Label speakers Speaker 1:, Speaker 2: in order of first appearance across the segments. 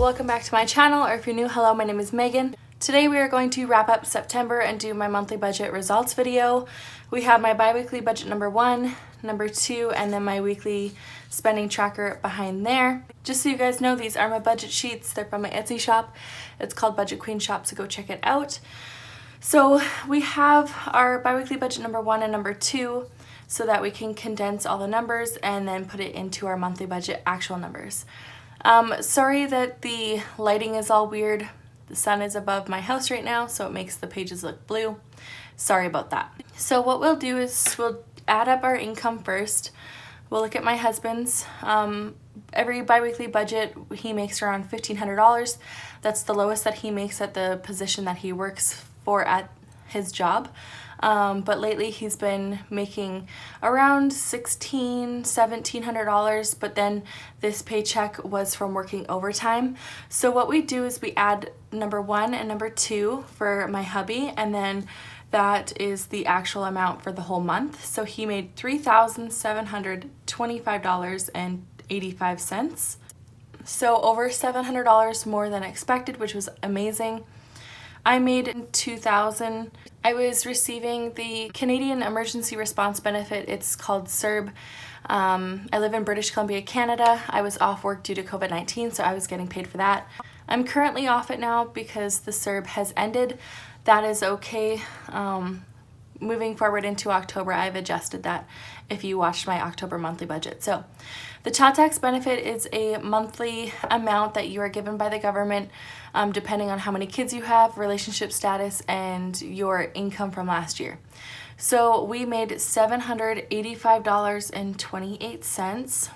Speaker 1: welcome back to my channel, or if you're new, hello, my name is Megan. Today we are going to wrap up September and do my monthly budget results video. We have my bi-weekly budget number 1, number 2, and then my weekly spending tracker behind there. Just so you guys know, these are my budget sheets. They're from my Etsy shop. It's called BudgetQueenShop, so go check it out. So we have our bi-weekly budget number 1 and number 2 so that we can condense all the numbers and then put it into our monthly budget actual numbers. Sorry that the lighting is all weird. The sun is above my house right now, so it makes the pages look blue. Sorry about that. So what we'll do is we'll add up our income first. We'll look at my husband's. Every bi-weekly budget, he makes around $1,500. That's the lowest that he makes at the position that he works for at his job. But lately he's been making around $1,700, but then this paycheck was from working overtime. So what we do is we add number 1 and number 2 for my hubby, and then that is the actual amount for the whole month. So he made $3,725.85. So over $700 more than expected, which was amazing. I made $2,000. I was receiving the Canadian Emergency Response Benefit. It's called CERB. I live in British Columbia, Canada. I was off work due to COVID-19, so I was getting paid for that. I'm currently off it now because the CERB has ended. That is okay. Moving forward into October, I've adjusted that if you watched my October monthly budget. So the child tax benefit is a monthly amount that you are given by the government depending on how many kids you have, relationship status, and your income from last year. So we made $785.28.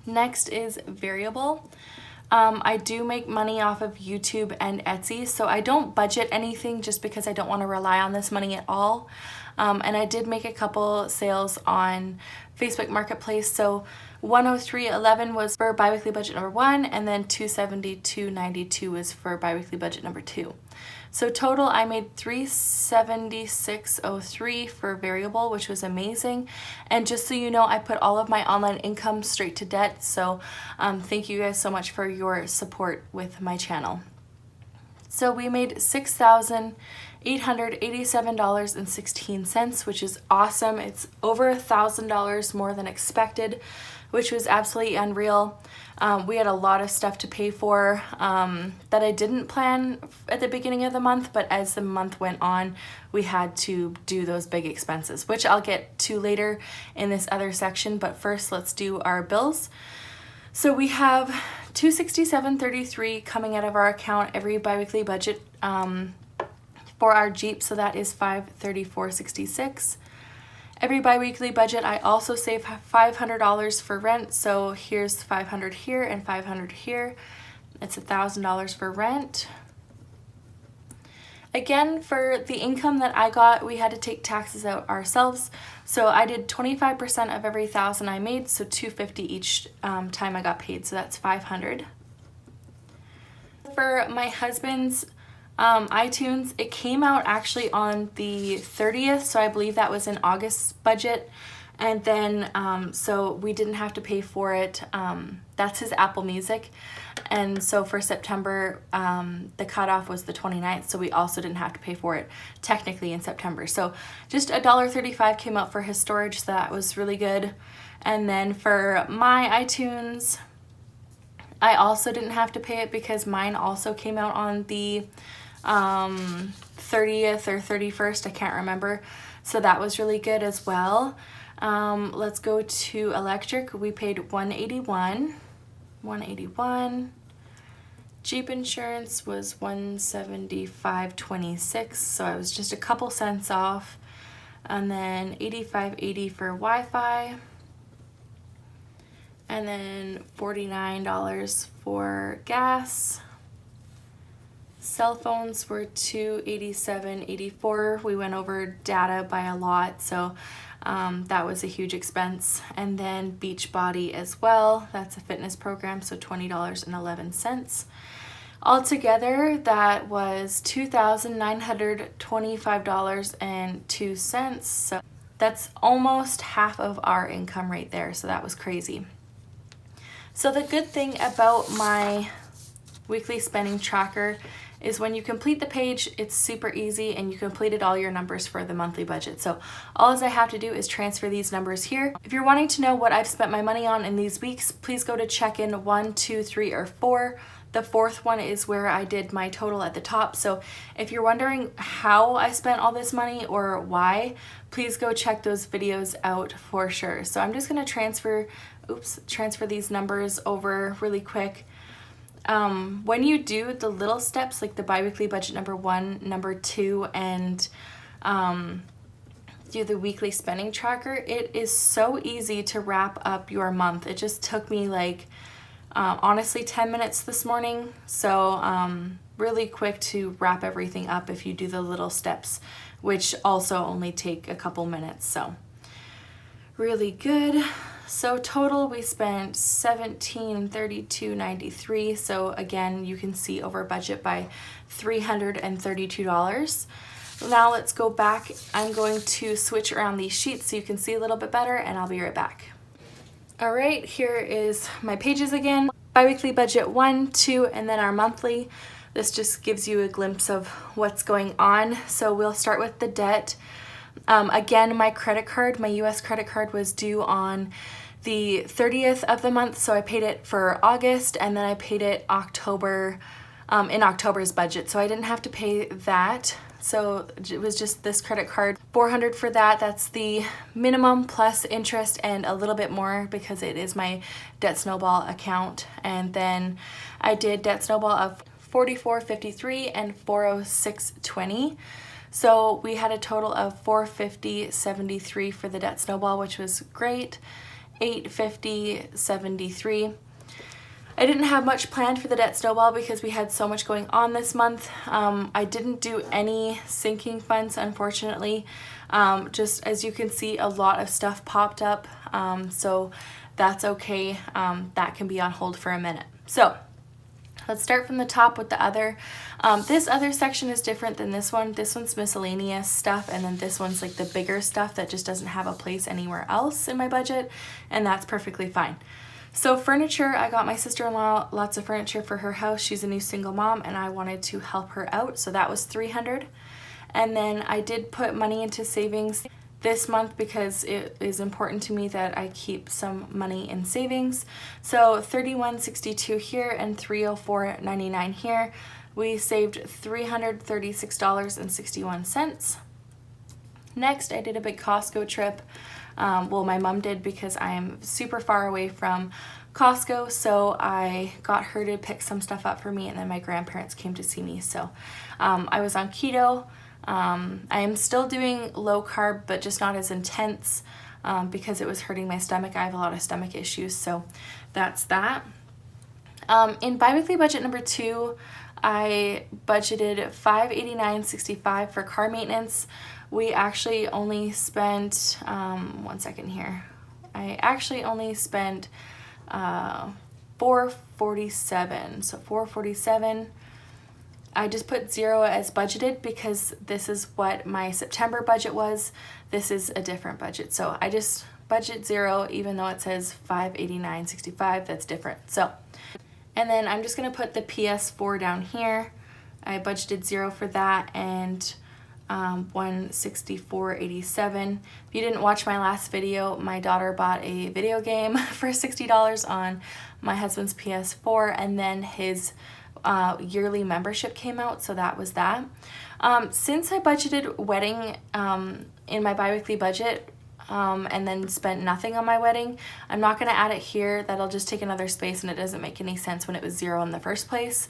Speaker 1: Next is variable. I do make money off of YouTube and Etsy, so I don't budget anything just because I don't want to rely on this money at all. And I did make a couple sales on Facebook Marketplace. So 103.11 was for bi-weekly budget number 1, and then 272.92 was for bi-weekly budget number 2. So total I made $376.03 for variable, which was amazing. And just so you know, I put all of my online income straight to debt. So thank you guys so much for your support with my channel. So we made $6,887.16, which is awesome. It's over $1,000 more than expected, which was absolutely unreal. We had a lot of stuff to pay for that I didn't plan at the beginning of the month, but as the month went on, we had to do those big expenses, which I'll get to later in this other section. But first, let's do our bills. So we have $267.33 coming out of our account every bi-weekly budget for our Jeep, so that is $534.66. Every bi-weekly budget, I also save $500 for rent, so here's $500 here and $500 here. It's $1,000 for rent. Again, for the income that I got, we had to take taxes out ourselves. So I did 25% of every $1,000 I made, so $250 each time I got paid, so that's $500. For my husband's iTunes, it came out actually on the 30th, so I believe that was in August's budget. And then, so we didn't have to pay for it. That's his Apple Music. And so for September, the cutoff was the 29th, so we also didn't have to pay for it technically in September. So just $1.35 came out for his storage, so that was really good. And then for my iTunes, I also didn't have to pay it because mine also came out on the 30th or 31st, I can't remember. So that was really good as well. Let's go to electric. We paid $181. Jeep insurance was $175.26, so I was just a couple cents off. And then $85.80 for Wi-Fi. And then $49 for gas. Cell phones were $287.84. We went over data by a lot, so that was a huge expense. And then Beachbody as well. That's a fitness program, so $20.11. Altogether, that was $2,925.02. So that's almost half of our income right there, so that was crazy. So the good thing about my weekly spending tracker is when you complete the page, it's super easy and you completed all your numbers for the monthly budget. So all I have to do is transfer these numbers here. If you're wanting to know what I've spent my money on in these weeks, please go to check-in 1, 2, 3, or 4. The fourth one is where I did my total at the top. So if you're wondering how I spent all this money or why, please go check those videos out for sure. So I'm just gonna transfer these numbers over really quick. When you do the little steps like the biweekly budget number 1, number 2, and do the weekly spending tracker, it is so easy to wrap up your month. It just took me like honestly 10 minutes this morning, so really quick to wrap everything up if you do the little steps, which also only take a couple minutes, so really good. So total we spent $1732.93. So again, you can see over budget by $332. Now let's go back. I'm going to switch around these sheets so you can see a little bit better, and I'll be right back. All right, here is my pages again. Biweekly budget 1, 2, and then our monthly. This just gives you a glimpse of what's going on. So we'll start with the debt. Again, my credit card, my US credit card was due on the 30th of the month, so I paid it for August, and then I paid it October, in October's budget, so I didn't have to pay that. So it was just this credit card, $400 for that. That's the minimum plus interest and a little bit more because it is my Debt Snowball account. And then I did Debt Snowball of $44.53 and $406.20. So we had a total of $450.73 for the Debt Snowball, which was great. $850.73. I didn't have much planned for the Debt Snowball because we had so much going on this month. I didn't do any sinking funds, unfortunately. Just as you can see, a lot of stuff popped up, so that's okay. That can be on hold for a minute. So let's start from the top with the other. This other section is different than this one. This one's miscellaneous stuff, and then this one's like the bigger stuff that just doesn't have a place anywhere else in my budget, and that's perfectly fine. So furniture, I got my sister-in-law lots of furniture for her house. She's a new single mom, and I wanted to help her out, so that was $300. And then I did put money into savings this month because it is important to me that I keep some money in savings. So $31.62 here and $304.99 here. We saved $336.61. Next, I did a big Costco trip. Well, my mom did because I am super far away from Costco, so I got her to pick some stuff up for me, and then my grandparents came to see me. So I was on keto. I am still doing low carb, but just not as intense because it was hurting my stomach. I have a lot of stomach issues, so that's that. In biweekly budget number 2, I budgeted $589.65 for car maintenance. We actually only spent, one second here. I actually only spent $447. So $447. I just put 0 as budgeted because this is what my September budget was. This is a different budget. So I just budget 0 even though it says $589.65. That's different. So, and then I'm just gonna put the PS4 down here. I budgeted 0 for that, and $164.87. If you didn't watch my last video, my daughter bought a video game for $60 on my husband's PS4, and then his yearly membership came out, so that was that. Since I budgeted wedding in my biweekly budget and then spent nothing on my wedding, I'm not going to add it here. That'll just take another space, and it doesn't make any sense when it was 0 in the first place.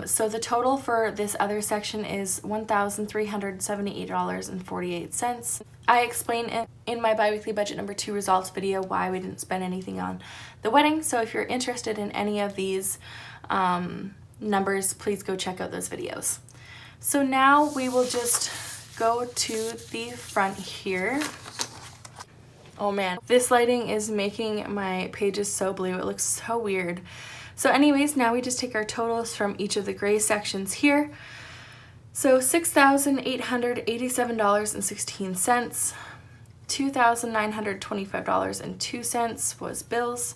Speaker 1: So the total for this other section is $1,378.48. I explain in my biweekly budget number 2 results video why we didn't spend anything on the wedding. So if you're interested in any of these numbers, please go check out those videos. So now we will just go to the front here. Oh man, this lighting is making my pages so blue. It looks so weird. So anyways, now we just take our totals from each of the gray sections here. So $6,887.16, $2,925.02 was bills,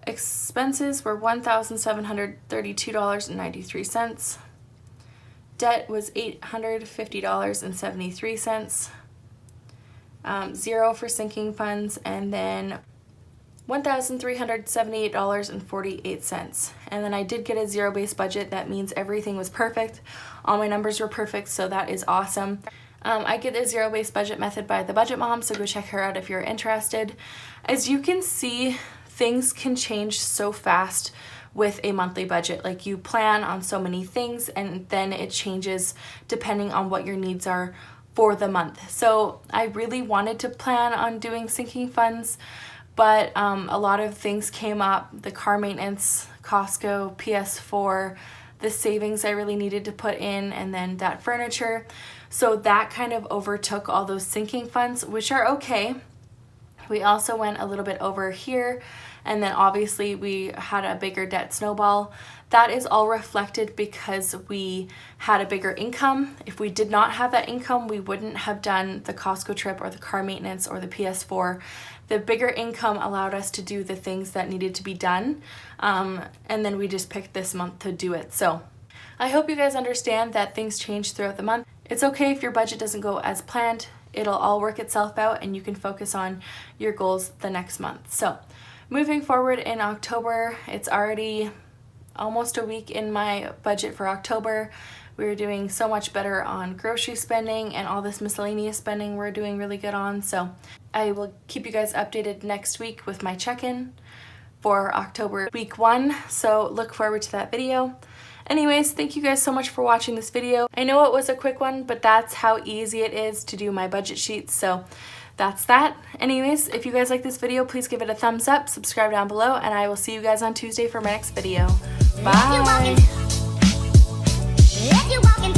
Speaker 1: Expenses were $1,732.93. Debt was $850.73. Zero for sinking funds, and then $1,378.48. And then I did get a zero-based budget. That means everything was perfect. All my numbers were perfect, so that is awesome. I get the zero-based budget method by The Budget Mom, so go check her out if you're interested. As you can see, things can change so fast with a monthly budget. Like, you plan on so many things and then it changes depending on what your needs are for the month. So I really wanted to plan on doing sinking funds, but a lot of things came up: the car maintenance, Costco, PS4, the savings I really needed to put in, and then that furniture. So that kind of overtook all those sinking funds, which are okay. We also went a little bit over here, and then obviously we had a bigger debt snowball. That is all reflected because we had a bigger income. If we did not have that income, we wouldn't have done the Costco trip or the car maintenance or the PS4. The bigger income allowed us to do the things that needed to be done, and then we just picked this month to do it. So I hope you guys understand that things change throughout the month. It's okay if your budget doesn't go as planned. It'll all work itself out and you can focus on your goals the next month. So moving forward in October, it's already almost a week in my budget for October. We're doing so much better on grocery spending, and all this miscellaneous spending we're doing really good on. So I will keep you guys updated next week with my check-in for October week 1. So look forward to that video. Anyways, thank you guys so much for watching this video. I know it was a quick one, but that's how easy it is to do my budget sheets. So that's that. Anyways, if you guys like this video, please give it a thumbs up, subscribe down below, and I will see you guys on Tuesday for my next video. Bye! If you walking